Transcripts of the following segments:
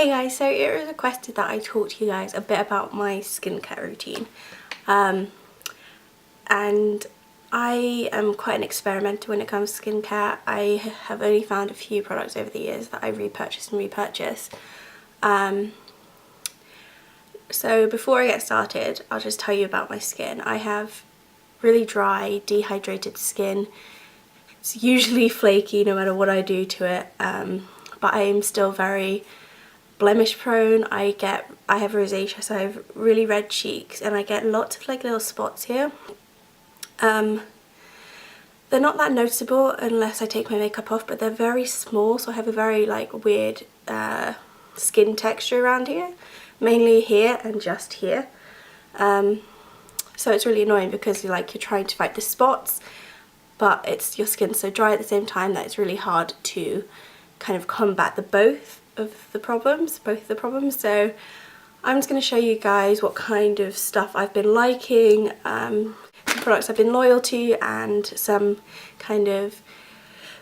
Hey guys, so it was requested that I talk to you guys a bit about my skincare routine. And I am quite an experimenter when it comes to skincare. I have only found a few products over the years that I repurchase and repurchase. So before I get started, I'll just tell you about my skin. I have really dry, dehydrated skin. It's usually flaky no matter what I do to it, but I am still very blemish prone. I have rosacea, so I have really red cheeks, and I get lots of like little spots here. They're not that noticeable unless I take my makeup off, but they're very small, so I have a very like weird skin texture around here, mainly here and just here. So it's really annoying because you're trying to fight the spots, but your skin's so dry at the same time that it's really hard to kind of combat both of the problems. So I'm just going to show you guys what kind of stuff I've been liking, some products I've been loyal to, and some kind of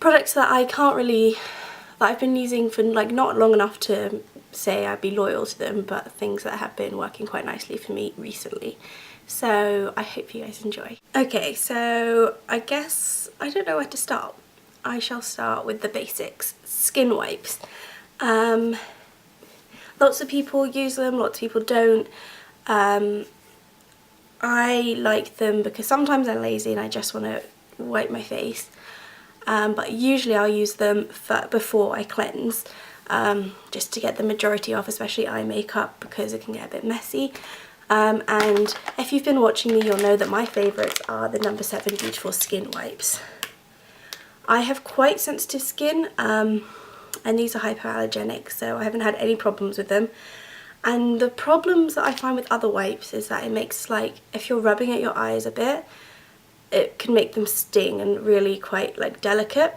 products that I've been using for like not long enough to say I'd be loyal to them, but things that have been working quite nicely for me recently. So I hope you guys enjoy. Okay, so I guess I don't know where to start. I shall start with the basics. Skin wipes. Lots of people use them, lots of people don't. I like them because sometimes I'm lazy and I just want to wipe my face. But usually I'll use them before I cleanse, just to get the majority off, especially eye makeup, because it can get a bit messy. And if you've been watching me, you'll know that my favourites are the No. 7 Beautiful Skin Wipes. I have quite sensitive skin, and these are hypoallergenic, so I haven't had any problems with them. And the problems that I find with other wipes is that it makes, like, if you're rubbing at your eyes a bit, it can make them sting and really quite like delicate.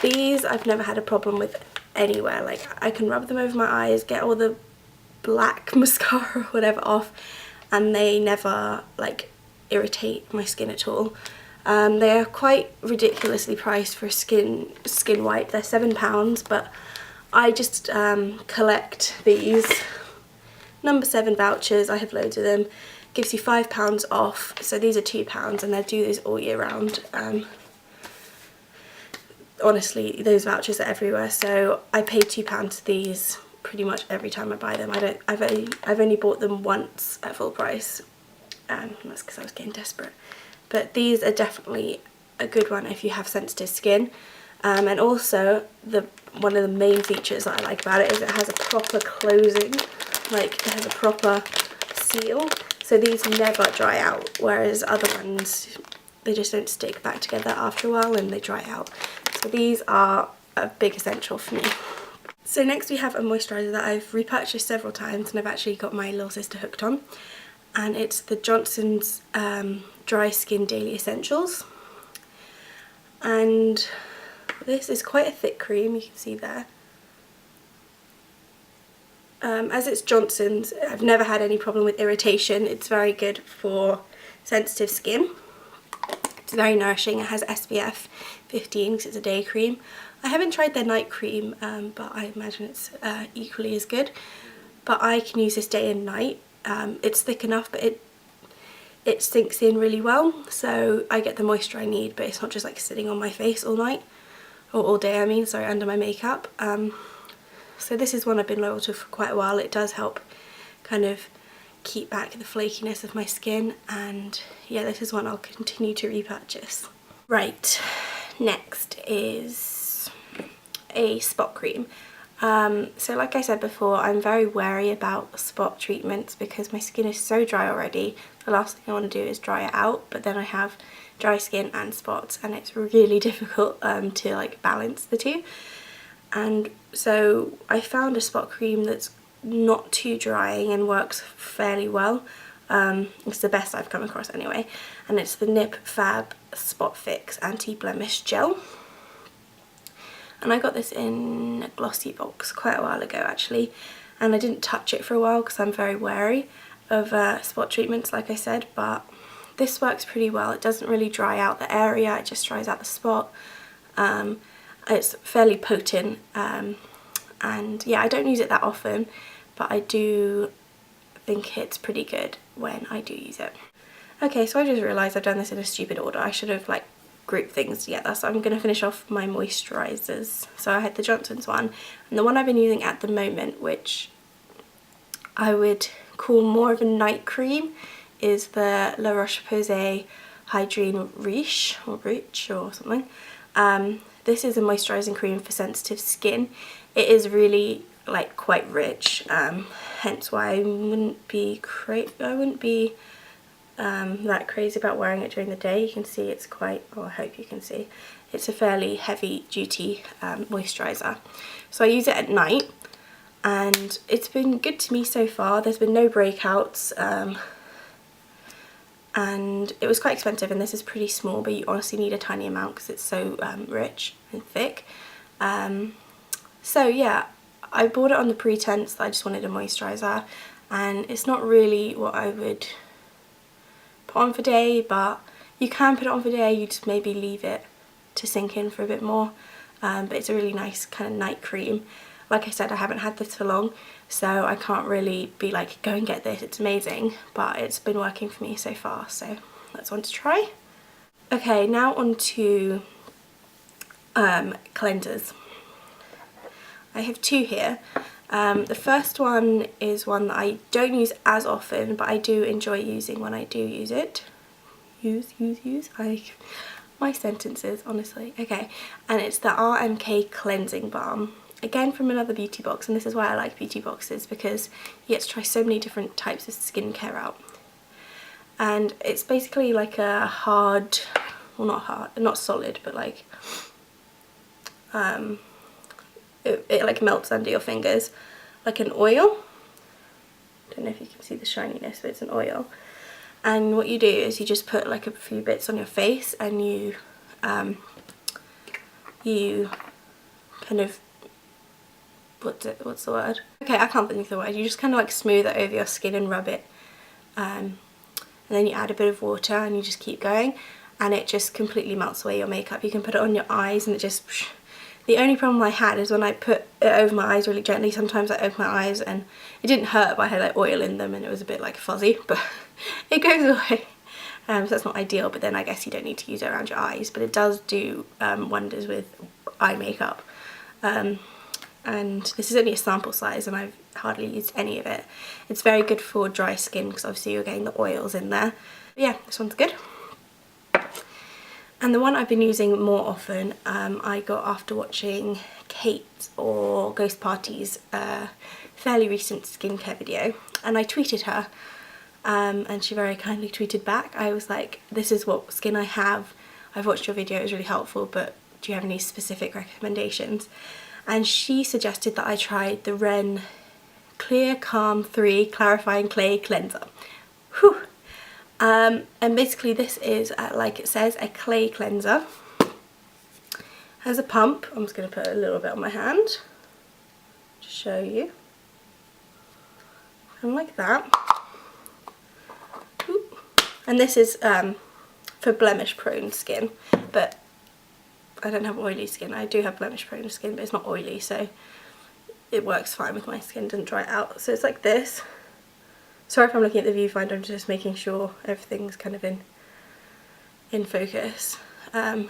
These I've never had a problem with anywhere. Like, I can rub them over my eyes, get all the black mascara or whatever off, and they never like irritate my skin at all. They are quite ridiculously priced for a skin wipe. They're £7, but I just collect these No. 7 vouchers. I have loads of them. Gives you £5 off, so these are £2, and they do this all year round. Honestly, those vouchers are everywhere, so I pay £2 for these pretty much every time I buy them. I've only bought them once at full price, and that's because I was getting desperate. But these are definitely a good one if you have sensitive skin. And also, one of the main features that I like about it is it has a proper closing, like it has a proper seal. So these never dry out, whereas other ones, they just don't stick back together after a while and they dry out. So these are a big essential for me. So next we have a moisturiser that I've repurchased several times, and I've actually got my little sister hooked on. And it's the Johnson's Dry Skin Daily Essentials. And this is quite a thick cream, you can see there. As it's Johnson's, I've never had any problem with irritation. It's very good for sensitive skin. It's very nourishing. It has SPF 15 because it's a day cream. I haven't tried their night cream, but I imagine it's equally as good. But I can use this day and night. It's thick enough, but it sinks in really well, so I get the moisture I need, but it's not just like sitting on my face all night, or all day I mean, sorry, under my makeup. So this is one I've been loyal to for quite a while. It does help kind of keep back the flakiness of my skin, and yeah, this is one I'll continue to repurchase. Right, next is a spot cream. So like I said before, I'm very wary about spot treatments because my skin is so dry already. The last thing I want to do is dry it out, but then I have dry skin and spots, and it's really difficult to like balance the two. And so I found a spot cream that's not too drying and works fairly well. It's the best I've come across anyway, and it's the Nip Fab Spot Fix Anti-Blemish Gel. And I got this in a glossy box quite a while ago actually, and I didn't touch it for a while because I'm very wary of spot treatments, like I said, but this works pretty well. It doesn't really dry out the area, it just dries out the spot. It's fairly potent, and yeah, I don't use it that often, but I do think it's pretty good when I do use it. Okay, so I just realised I've done this in a stupid order. I should have like grouped things together. So I'm going to finish off my moisturisers. So I had the Johnson's one, and the one I've been using at the moment, which I would call more of a night cream, is the La Roche-Posay Hydrine Riche or something. This is a moisturising cream for sensitive skin. It is really like quite rich, hence why I wouldn't be that crazy about wearing it during the day. You can see it's quite, oh, I hope you can see, it's a fairly heavy duty moisturiser. So I use it at night, and it's been good to me so far. There's been no breakouts, and it was quite expensive, and this is pretty small, but you honestly need a tiny amount because it's so rich and thick. So yeah, I bought it on the pretense that I just wanted a moisturiser, and it's not really what I would put on for day, but you can put it on for day. You just maybe leave it to sink in for a bit more, but it's a really nice kind of night cream. Like I said, I haven't had this for long, so I can't really be like, go and get this, it's amazing, but it's been working for me so far, so that's one to try. Okay, now on to cleansers. I have two here. The first one is one that I don't use as often, but I do enjoy using when I do use it. My sentences, honestly. Okay, and it's the RMK Cleansing Balm. Again, from another beauty box, and this is why I like beauty boxes, because you get to try so many different types of skincare out. And it's basically like a hard, well, not solid, but like it like melts under your fingers like an oil. I don't know if you can see the shininess, but it's an oil. And what you do is you just put like a few bits on your face, and you kind of, what's the word? Okay, I can't think of the word. You just kind of like smooth it over your skin and rub it, and then you add a bit of water, and you just keep going, and it just completely melts away your makeup. You can put it on your eyes, and it just, the only problem I had is when I put it over my eyes really gently, sometimes I open my eyes and it didn't hurt, but I had like oil in them and it was a bit like fuzzy, but it goes away. So that's not ideal, but then I guess you don't need to use it around your eyes, but it does do wonders with eye makeup. And this is only a sample size, and I've hardly used any of it. It's very good for dry skin because obviously you're getting the oils in there. But yeah, this one's good. And the one I've been using more often, I got after watching Kate or Ghost Party's fairly recent skincare video, and I tweeted her, and she very kindly tweeted back. I was like, this is what skin I have, I've watched your video, it was really helpful, but do you have any specific recommendations? And she suggested that I tried the Ren Clear Calm 3 Clarifying Clay Cleanser. Whew. And basically this is, like it says, a clay cleanser. Has a pump. I'm just going to put a little bit on my hand to show you. And like that. Ooh. And this is for blemish prone skin, but I don't have oily skin. I do have blemish prone skin, but it's not oily, so it works fine with my skin, doesn't dry out. So it's like this. Sorry if I'm looking at the viewfinder, I'm just making sure everything's kind of in focus. So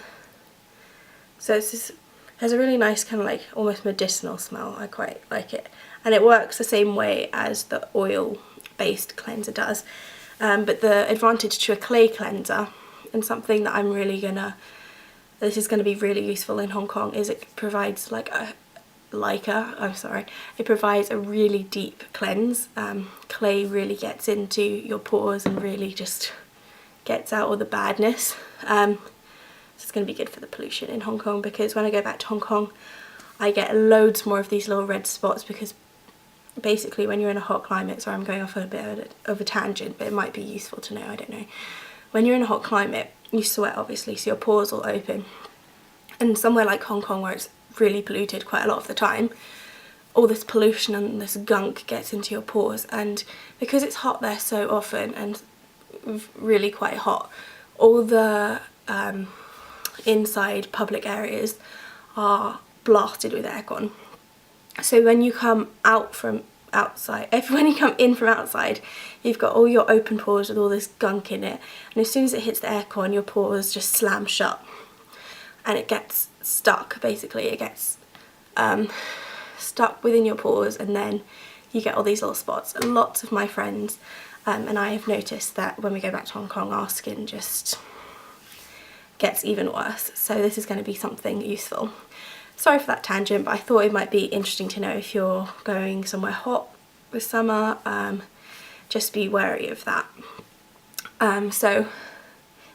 it's just, has a really nice kind of like almost medicinal smell. I quite like it, and it works the same way as the oil based cleanser does, but the advantage to a clay cleanser, and something that I'm really this is gonna be really useful in Hong Kong, is it provides it provides a really deep cleanse. Clay really gets into your pores and really just gets out all the badness. So it's going to be good for the pollution in Hong Kong, because when I go back to Hong Kong I get loads more of these little red spots, because basically when you're in a hot climate, sorry I'm going off on a bit of a tangent, but it might be useful to know, I don't know. When you're in a hot climate you sweat obviously, so your pores will open, and somewhere like Hong Kong where it's really polluted quite a lot of the time, all this pollution and this gunk gets into your pores, and because it's hot there so often and really quite hot, all the inside public areas are blasted with aircon, So when you come out from outside, when you come in from outside, you've got all your open pores with all this gunk in it, and as soon as it hits the aircon, your pores just slam shut and it gets stuck. Basically it gets stuck within your pores, and then you get all these little spots. Lots of my friends and I have noticed that when we go back to Hong Kong, our skin just gets even worse. So this is going to be something useful. Sorry for that tangent, but I thought it might be interesting to know if you're going somewhere hot with summer, just be wary of that. So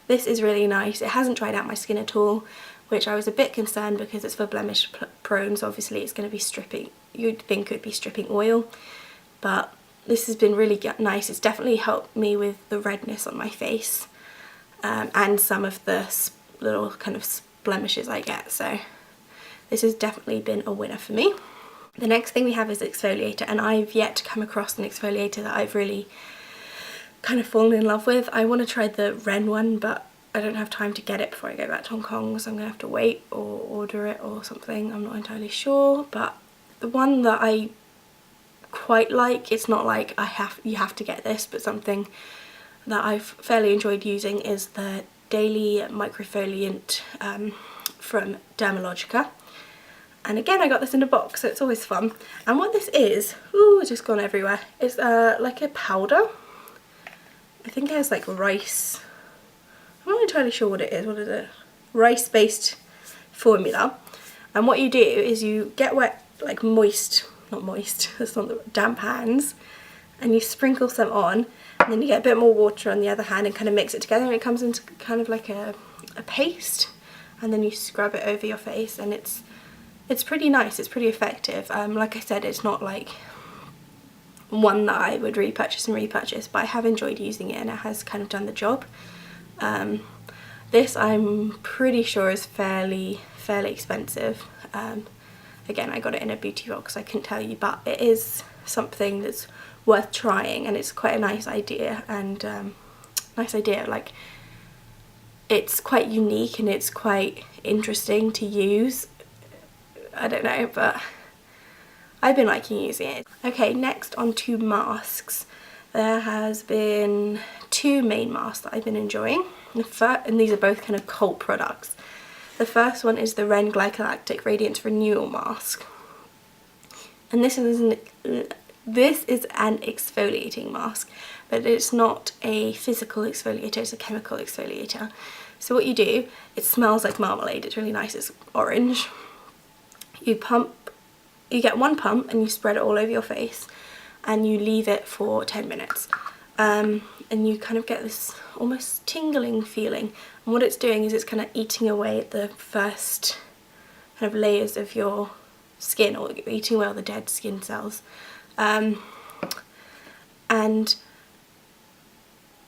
this is really nice. It hasn't dried out my skin at all, which I was a bit concerned because it's for blemish prone, so obviously it's going to be stripping, you'd think it would be stripping oil, but this has been really nice. It's definitely helped me with the redness on my face and some of the little kind of blemishes I get, so this has definitely been a winner for me. The next thing we have is exfoliator, and I've yet to come across an exfoliator that I've really kind of fallen in love with. I want to try the Ren one, but I don't have time to get it before I go back to Hong Kong, so I'm going to have to wait or order it or something. I'm not entirely sure, but the one that I quite like, it's not like you have to get this, but something that I've fairly enjoyed using is the Daily Microfoliant from Dermalogica. And again, I got this in a box, so it's always fun. And what this is, ooh, it's just gone everywhere. It's like a powder. I think it has like rice. I'm not entirely sure what it is. What is it? Rice-based formula. And what you do is you get wet, like moist, not moist, that's not the damp hands, and you sprinkle some on, and then you get a bit more water on the other hand and kind of mix it together, and it comes into kind of like a paste, and then you scrub it over your face, and it's pretty nice, it's pretty effective. Like I said, it's not like one that I would repurchase and repurchase, but I have enjoyed using it and it has kind of done the job. This I'm pretty sure is fairly expensive. Again, I got it in a beauty box, I couldn't tell you, but it is something that's worth trying, and it's quite a nice idea, and like it's quite unique and it's quite interesting to use. I don't know, but I've been liking using it. Okay, next on to masks. There has been two main masks that I've been enjoying, and these are both kind of cult products. The first one is the Ren Glycolactic Radiance Renewal Mask, and this is an exfoliating mask, but it's not a physical exfoliator, it's a chemical exfoliator. So what you do, it smells like marmalade, it's really nice, it's orange. You get one pump and you spread it all over your face, and you leave it for 10 minutes. And you kind of get this almost tingling feeling, and what it's doing is it's kind of eating away at the first kind of layers of your skin, or eating away all the dead skin cells. And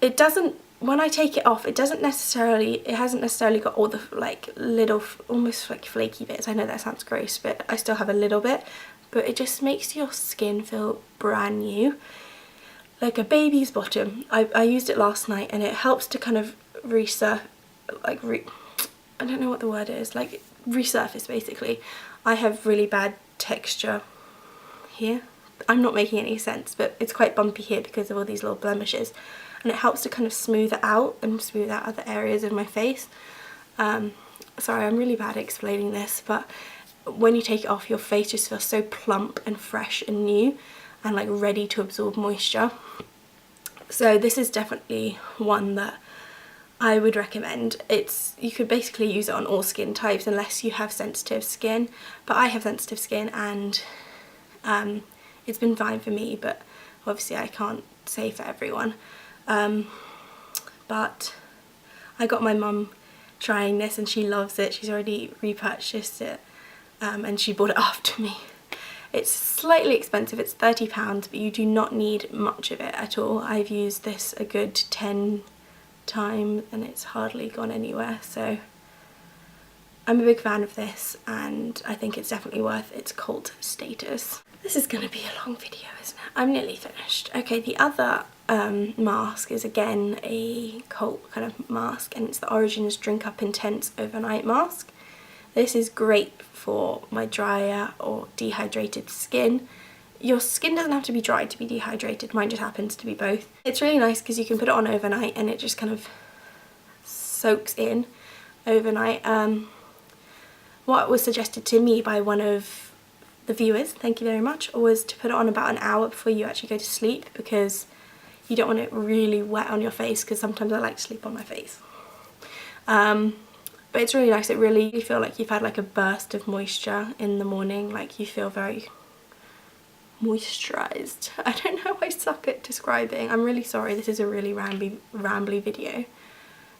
it doesn't, when I take it off, it hasn't necessarily got all the like little almost like flaky bits. I know that sounds gross, but I still have a little bit, but it just makes your skin feel brand new, like a baby's bottom. I used it last night, and it helps to kind of I don't know what the word is, like resurface basically. I have really bad texture here. I'm not making any sense, but it's quite bumpy here because of all these little blemishes, and it helps to kind of smooth it out and smooth out other areas of my face. Sorry, I'm really bad at explaining this, but when you take it off, your face just feels so plump and fresh and new and like ready to absorb moisture. So this is definitely one that I would recommend. You could basically use it on all skin types unless you have sensitive skin, but I have sensitive skin, and it's been fine for me, but obviously I can't say for everyone. But I got my mum trying this and she loves it. She's already repurchased it, and she bought it after me. It's slightly expensive, it's £30, but you do not need much of it at all. I've used this a good 10 times and it's hardly gone anywhere, so I'm a big fan of this, and I think it's definitely worth its cult status. This is going to be a long video, isn't it? I'm nearly finished. Okay, the other mask is again a cult kind of mask, and it's the Origins Drink Up Intense Overnight Mask. This is great for my drier or dehydrated skin. Your skin doesn't have to be dry to be dehydrated, mine just happens to be both. It's really nice because you can put it on overnight and it just kind of soaks in overnight. What was suggested to me by one of the viewers, thank you very much, was to put it on about an hour before you actually go to sleep, because you don't want it really wet on your face, because sometimes I like to sleep on my face. But it's really nice. It really, you feel like you've had like a burst of moisture in the morning, like you feel very moisturised. I don't know, I suck at describing. I'm really sorry, this is a really rambly video.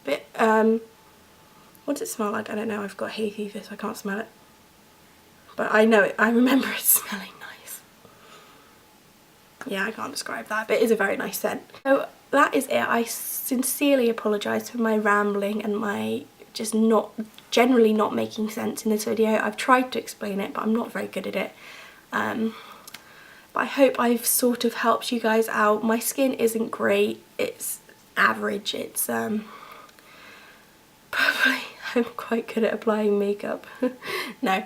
But what does it smell like? I don't know, I've got hay fever so I can't smell it. But I know it, I remember it smelling nice. Yeah, I can't describe that, but it is a very nice scent. So that is it. I sincerely apologise for my rambling and my just generally not making sense in this video. I've tried to explain it, but I'm not very good at it. But I hope I've sort of helped you guys out. My skin isn't great, it's average, it's probably, I'm quite good at applying makeup. No,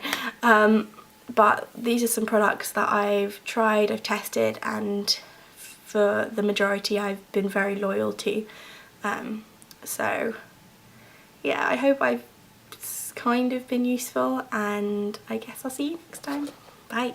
but these are some products that I've tried, I've tested, and for the majority I've been very loyal to. So yeah, I hope I've kind of been useful, and I guess I'll see you next time. Bye.